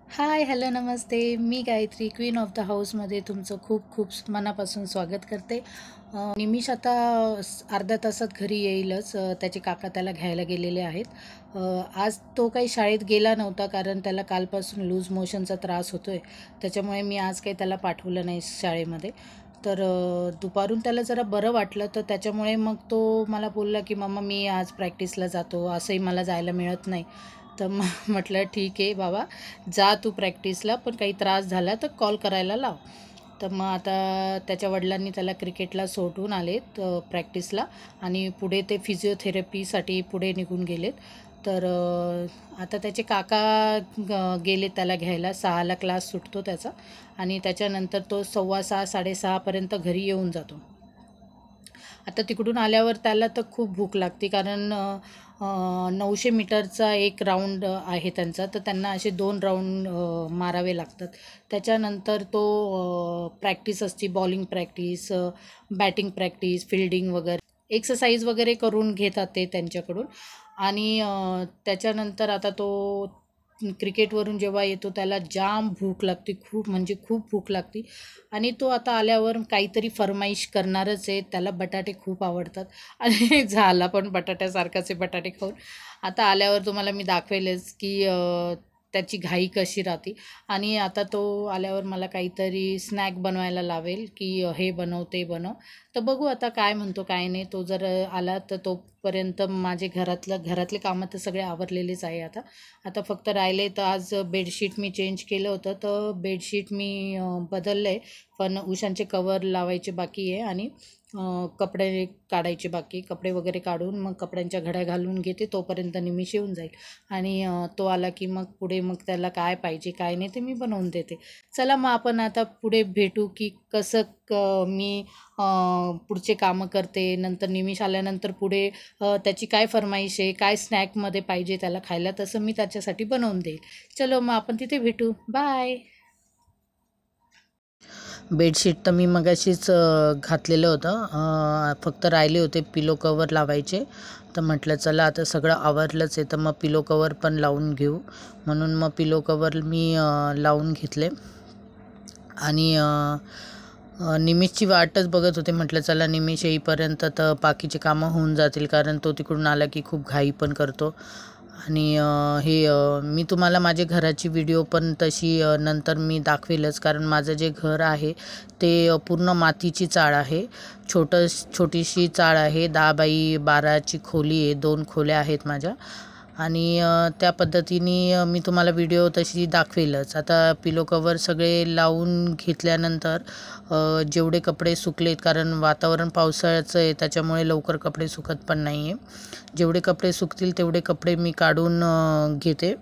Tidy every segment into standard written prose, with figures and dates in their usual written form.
High, hello, Namaste. Me Gayatri, queen of the हाऊसमध्ये तुमचं खूप खूप मनापासून स्वागत करते. निमिष आता अर्ध्या तासात घरी येईलच. त्याचे काका त्याला घ्यायला गेलेले आहेत. आज तो काही शाळेत गेला नव्हता कारण त्याला कालपासून लूज मोशनचा त्रास होतो आहे. त्याच्यामुळे मी आज काही त्याला पाठवलं नाही शाळेमध्ये. तर दुपारून त्याला जरा बरं वाटलं, तर त्याच्यामुळे मग तो मला बोलला की मम्मा मी आज प्रॅक्टिसला जातो, असंही मला जायला मिळत नाही. तर मग म्हटलं ठीक आहे बाबा, जा तू प्रॅक्टिसला, पण काही त्रास झाला तर कॉल करायला लाव. तर मग आता त्याच्या वडिलांनी त्याला क्रिकेटला सोडून आलेत प्रॅक्टिसला, आणि पुढे ते फिजिओथेरपीसाठी पुढे निघून गेलेत. तर आता त्याचे काका गेले त्याला घ्यायला. 6ला क्लास सुटतो त्याचा, आणि त्याच्यानंतर तो 6:15 6:30पर्यंत घरी येऊन जातो. आता तिकडून आल्यावर त्याला तर खूप भूक लागते, कारण 900 मीटरचा एक राऊंड आहे त्यांचा, तर त्यांना असे 2 राऊंड मारावे लागतात. त्याच्यानंतर तो प्रॅक्टिस असते, bowling practice, batting practice, fielding वगैरे एक्सरसाइज वगैरे करून घेतात ते त्यांच्याकडून. आणि त्याच्यानंतर आता तो क्रिकेटवरून जेव्हा येतो त्याला जाम भूक लागते, खूप म्हणजे खूप भूक लागते. आणि तो आता आल्यावर काहीतरी फरमाईश करणारच आहे. त्याला बटाटे खूप आवडतात आणि झाला पण बटाट्यासारखाच आहे बटाटे खाऊन. आता आल्यावर तुम्हाला मी दाखवेलच की त्याची घाई कशी राहते. आणि आता तो आल्यावर मला काहीतरी स्नॅक बनवायला लावेल की हे बनव ते बनव. तर बघू आता काय म्हणतो काय नाही. तो जर आला तर तोपर्यंत माझे घरातले कामं तर सगळे आवरलेलेच आहे आता. आता फक्त राहिले तर आज बेडशीट मी चेंज केलं होतं, तर बेडशीट मी बदललं आहे, पण उशांचे कवर लावायचे बाकी आहे. आणि कपडे काढायचे बाकी. कपडे वगैरे काढून मग कपड्यांच्या घड्या घालून घेते, तोपर्यंत निमिष येऊन जाईल. आणि तो आला की मग पुढे मग त्याला काय पाहिजे काय नाही ते मी बनवून देते. चला मग आपण आता पुढे भेटू की कसं मी पुढचे कामं करते. नंतर निमिष आल्यानंतर पुढे त्याची काय फरमाईश आहे, काय स्नॅकमध्ये पाहिजे त्याला खायला, तसं मी त्याच्यासाठी बनवून देईल. चलो मग आपण तिथे भेटू. बाय. बेडशीट तर मी मगाशीच घातलेलं होतं. फक्त राहिले होते पिलो कवर लावायचे. तर म्हटलं चला आता सगळं आवरलंच आहे, तर मग पिलो कवर पण लावून घेऊ. म्हणून मग पिलो कवर मी लावून घेतले. आणि निमिषची वाटच बघत होते. म्हटलं चला निमिष येईपर्यंत तर बाकीचे कामं होऊन जातील, कारण तो तिकडून आला की खूप घाई पण करतो. आणि मी तुम्हाला माझ्या घराची व्हिडिओ पण तशी नंतर मी दाखवेलच, कारण माझं जे घर आहे ते पूर्ण मातीची चाळ आहे. छोटीशी चाळ आहे. 10x12ची खोली आहे. 2 खोल्या आहेत माझ्या. आणि त्या पद्धतीने मी तुम्हाला व्हिडिओ तशी दाखवेलच. आता पिलो कवर सगळे लावून घेतल्यानंतर जेवढे कपडे सुकलेत, कारण वातावरण पावसाळ्याचं आहे त्याच्यामुळे लवकर कपडे सुकत पण नाही आहे. जेवढे कपडे सुकतील तेवढे कपडे मी काढून घेते.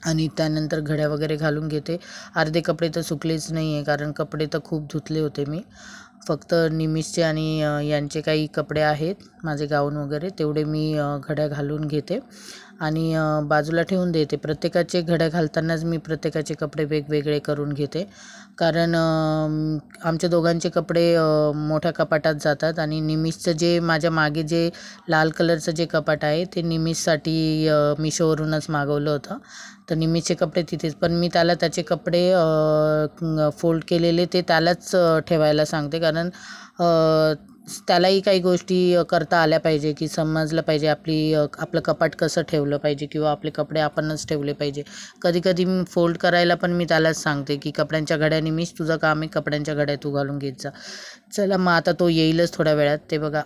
आणि त्यानंतर घड्या वगैरे घालून घेते. अर्धे कपडे तर सुकलेच नाही आहे, कारण कपडे तर खूप धुतले होते मी. फक्त निमिषचे आणि यांचे काही कपडे आहेत, माझे गाऊन वगैरे, तेवढे मी घड्या घालून घेते आणि बाजूला ठेवून देते. प्रत्येकाचे घड्या घालतानाच मी प्रत्येकाचे कपडे वेगवेगळे करून घेते, कारण आमच्या दोघांचे कपडे मोठ्या कपाटात जातात. आणि निमिषचं जे माझ्या मागे जे लाल कलरचं जे कपाट आहे ते निमिषसाठी मिशोवरूनच मागवलं होतं. तर निमिषचे कपडे तिथेच, पण मी त्याला त्याचे कपडे फोल्ड केलेले ते त्यालाच ठेवायला सांगते, कारण त्यालाही काही गोष्टी करता आल्या पाहिजे, की समजलं पाहिजे आपलं कपाट कसं ठेवलं पाहिजे, किंवा आपले कपडे आपणच ठेवले पाहिजे. कधी कधी मी फोल्ड करायला पण मी त्यालाच सांगते की कपड्यांच्या घड्या निमिष तुझं काम आहे, कपड्यांच्या घड्या तू घालून घेत जा. चला मग आता तो येईलच थोड्या वेळात. ते बघा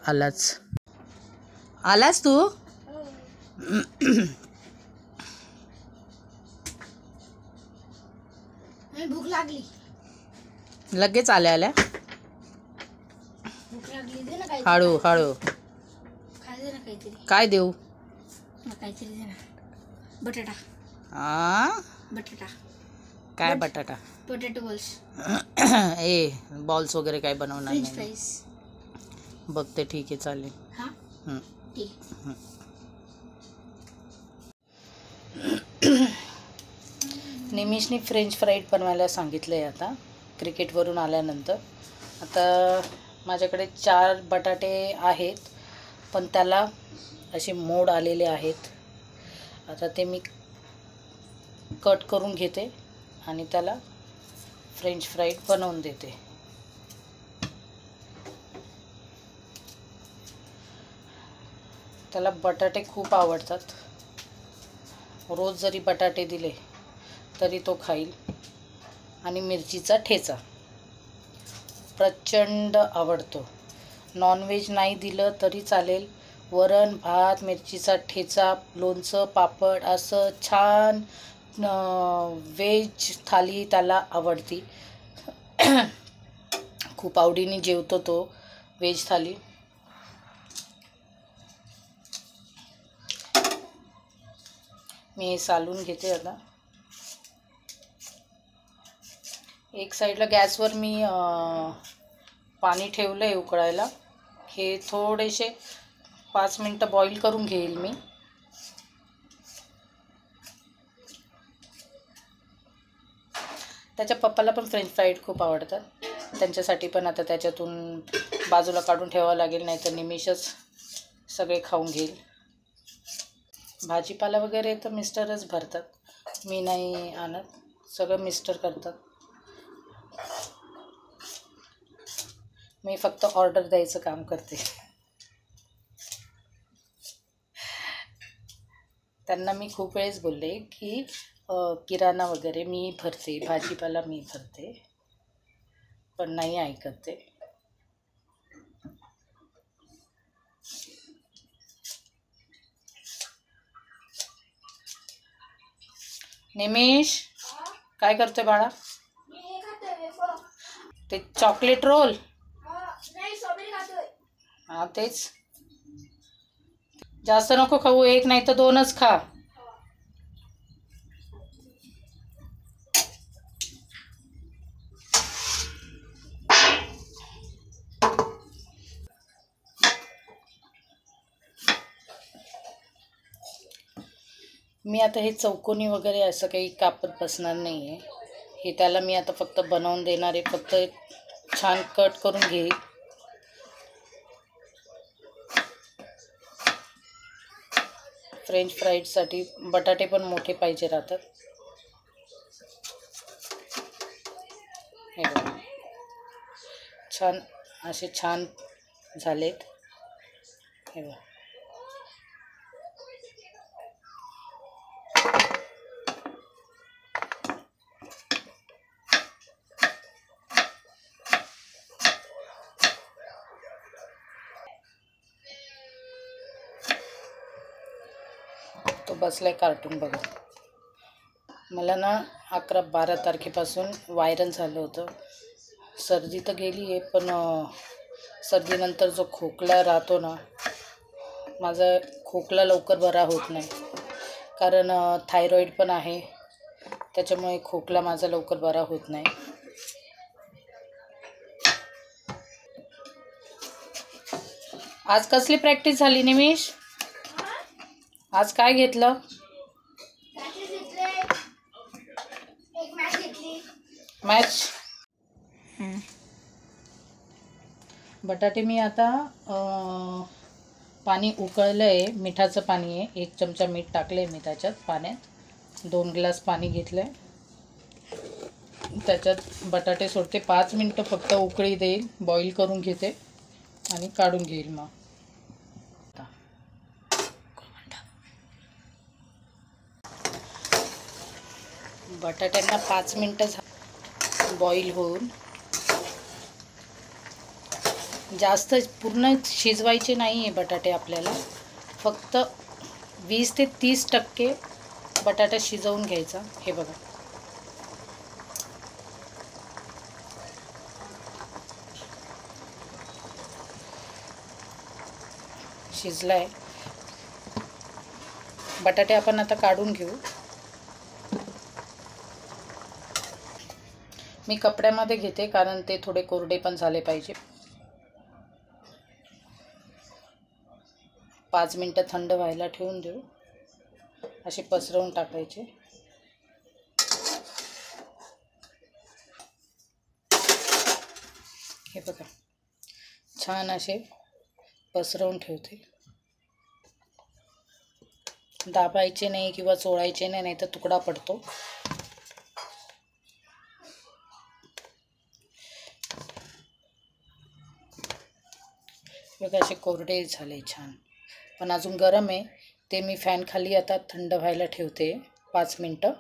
आलाच तू. भूक लागली. लगेच आल्या भूक लागली. दे ना काही. हळू हळू. खाय दे ना काहीतरी. काय देऊ? काहीतरी दे ना. बटाटा. बटाटा. काय बटाटा? Potato balls. ए बॉल्स वगैरे काय बनवणार फ्रेंच नाही. फ्राईज. बघते, ठीक आहे, चालेल. हां ठीक. निमिषने फ्रेंच फ्राईड बनवायला सांगितलं आहे आता क्रिकेटवरून आल्यानंतर. आता माझ्याकडे 4 बटाटे आहेत, पण त्याला असे मोड आलेले आहेत. आता ते मी कट करून घेते आणि त्याला फ्रेंच फ्राईड बनवून देते. त्याला बटाटे खूप आवडतात. रोज जरी बटाटे दिले तरी तो खाईल. आणि मिरचीचा ठेचा प्रचंड आवडतो. नॉनव्हेज नाही दिलं तरी चालेल, वरण भात, मिरचीचा ठेचा, लोणचं, पापड असं छान व्हेज थाली त्याला आवडती. खूप आवडीने जेवतो तो व्हेज थाली. मी हे सालून घेते आता. एक साईडला गॅसवर मी पाणी ठेवलं आहे उकळायला. हे थोडेसे 5 मिनटं बॉईल करून घेईल मी. त्याच्या पप्पाला पण फ्रेंच फ्राईड खूप आवडतात. त्यांच्यासाठी पण आता त्याच्यातून बाजूला काढून ठेवावं लागेल, नाही तर निमिषच सगळे खाऊन घेईल. भाजीपाला वगैरे तर मिस्टरच भरतात, मी नाही आणत, सगळं मिस्टर करतात. मी फक्त ऑर्डर द्यायचं काम करते. त्यांना मी खूप वेळेस बोलले की किराणा वगैरे मी भरते, भाजीपाला मी भरते, पण नाही ऐकत ते. निमिष काय करतोय बाळा? ते चॉकलेट रोल. हा तेच, जास्त नको खाऊ, एक नाही तर 2च खा. मी आता हे चौकोनी वगैरे असं काही कापत बसणार नाही आहे. हे त्याला मी आता फक्त बनवून देणार आहे. फक्त छान कट करून घेईल. फ्रेंच फ्राईडसाठी बटाटे पण मोठे पाहिजे राहतात. हे बघा छान असे छान झालेत. हे बघा तो बसलाय कार्टून बघत. मला ना 11-12 तारखेपासून व्हायरल झालं होतं. सर्दी तर गेली आहे, पण सर्दीनंतर जो खोकला राहतो ना, माझा खोकला लवकर बरा होत नाही. कारण थायरॉईड पण आहे, त्याच्यामुळे खोकला माझा लवकर बरा होत नाही. आज कसली प्रॅक्टिस झाली निमिष? आज काय घेतलं? मॅच. बटाटे मी आता पाणी उकळलं आहे, मिठाचं पाणी आहे. 1 चमचा मीठ टाकलं आहे मी त्याच्यात पाण्यात. 2 ग्लास पाणी घेतलं आहे, त्याच्यात बटाटे सोडते. 5 मिनटं फक्त उकळी देईल, बॉईल करून घेते आणि काढून घेईल. मग बटाट्यांना 5 मिनटं बॉईल होऊन, जास्त पूर्ण शिजवायचे नाही आहे बटाटे आपल्याला. फक्त 20 ते 30% बटाटा शिजवून घ्यायचा. हे बघा शिजलाय. बटाटे आपण आता काढून घेऊ. मी कपड्यामध्ये घेते, कारण ते थोडे कोरडे पण झाले पाहिजे. 5 मिनटं थंड व्हायला ठेवून देऊ. असे पसरवून टाकायचे. हे बघा छान असे पसरवून ठेवते. दाबायचे नाही किंवा चोळायचे नाही, नाही तर तुकडा पडतो. बघा असे कोरडे झाले छान, पण अजून गरम आहे. ते मी फॅन खाली आता थंड व्हायला ठेवते 5 मिनटं.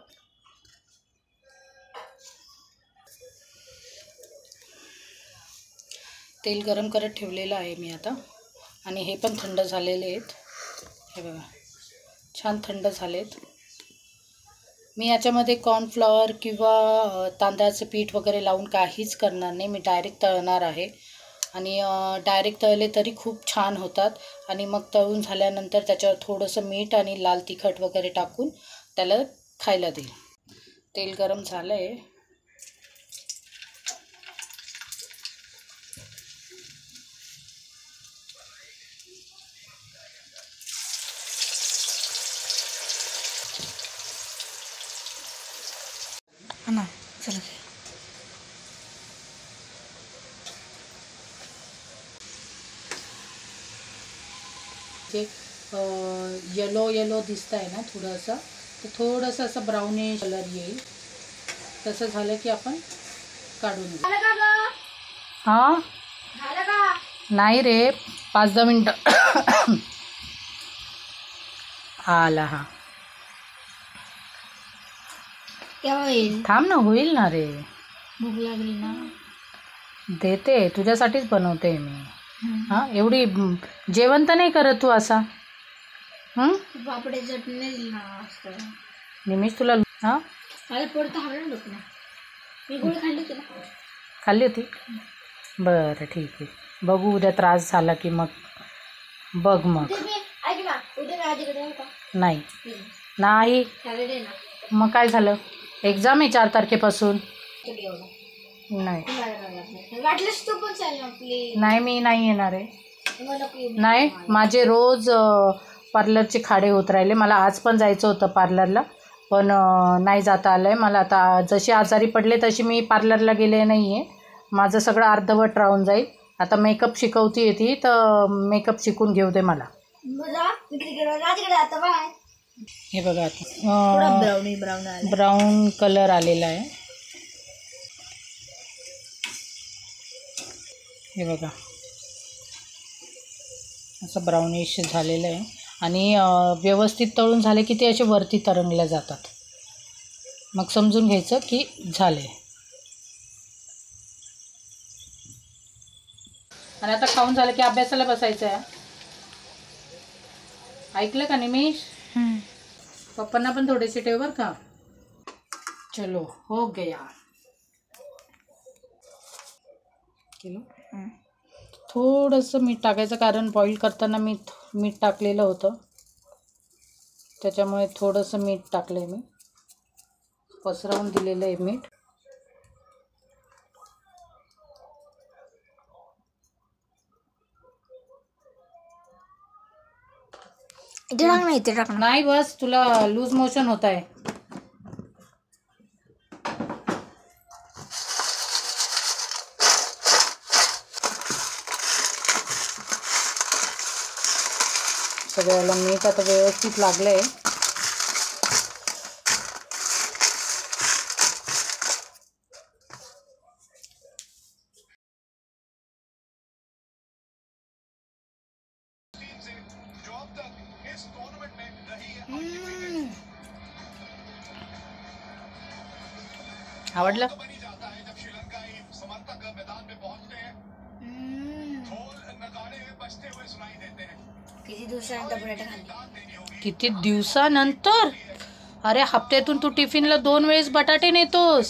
तेल गरम करत ठेवलेलं आहे मी आता, आणि हे पण थंड झालेले आहेत. हे बघा छान थंड झालेत. मी याच्यामध्ये कॉर्नफ्लॉवर किंवा तांदळाचं पीठ वगैरे लावून काहीच करणार नाही. मी डायरेक्ट तळणार आहे, आणि डायरेक्ट तळले तरी खूप छान होतात. आणि मग तळून झाल्यानंतर त्याच्यावर थोडंसं मीठ आणि लाल तिखट वगैरे टाकून त्याला खायला देईल. तेल गरम झालं आहे. ना चला जे येलो येलो दिसत आहे ना थोडंसं, तर थोडंसं असं ब्राउनिश कलर येईल. तसं झालं की आपण काढून घेऊ. हां नाही रे, 5-10 मिनटं. आला हा, केव्हा होईल? थांब ना, होईल ना रे. भूक लागली ना. देते, तुझ्यासाठीच बनवते मी. हां एवढी जेवण तर नाही करत तू असा. बापडे चटणी नाही दिली ना. निमिष तुला हां मला पोट तर हवं ना. मी गोळी खाल्ली होती ना. खाल्ली होती. बरं ठीक आहे, बघू उद्या त्रास झाला की मग बघ. मग ऐक ना, उद्या मी आजीकडे येऊ का? नाही नाही, सॅटर्डे ना. मग काय झालं? एक्झाम आहे 4 तारखेपासून. नाही वाटलंच तू पण चाल ना प्लीज. नाही, मी नाही येणार आहे. नाही, माझे रोज पार्लरचे खाडे होत राहिले. मला आज पण जायचं होतं पार्लरला, पण नाही जाता आलं आहे मला. आता जशी आजारी पडले तशी मी पार्लरला गेले नाही आहे. माझं सगळं अर्धवट राहून जाईल. आता मेकअप शिकवती येते, तर मेकअप शिकून घेऊ दे मला. हे बघा आता ब्राऊन कलर आलेला आहे. हे बघा असं ब्राउनिश झालेलं आहे. आणि व्यवस्थित तळून झाले की ते असे वरती तरंगल्या जातात. मग समजून घ्यायचं की झाले. आणि आता खाऊन झालं की अभ्यासाला बसायचं आहे. ऐकलं का निमिष? पप्पांना पण थोडेसे ठेव बरं का. चलो हो गया. केलं. थोडंसं मीठ टाकायचं, कारण बॉईल करताना मीठ टाकलेलं होतं, त्याच्यामुळे थोडंसं मीठ टाकलं आहे. मी पसरवून दिलेलं आहे मीठ. नाही बस, तुला लूज मोशन होत आहे. सगळ्याला मीठ आता व्यवस्थित लागलं आहे. आवडलं? किती दिवसानंतर? अरे हप्त्यातून तू टिफिनला 2 वेळेस बटाटे नेतोस.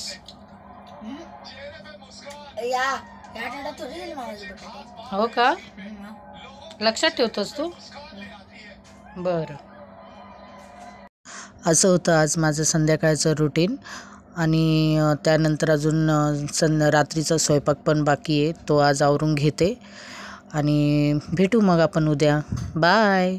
हो का? लक्षात ठेवतोस तू? बरं. असं होतं आज माझं संध्याकाळचं रुटीन. आणि त्यानंतर अजून रात्रीचा स्वयंपाक पण बाकी आहे, तो आज आवरून घेते. आणि भेटू मग आपण उद्या. बाय.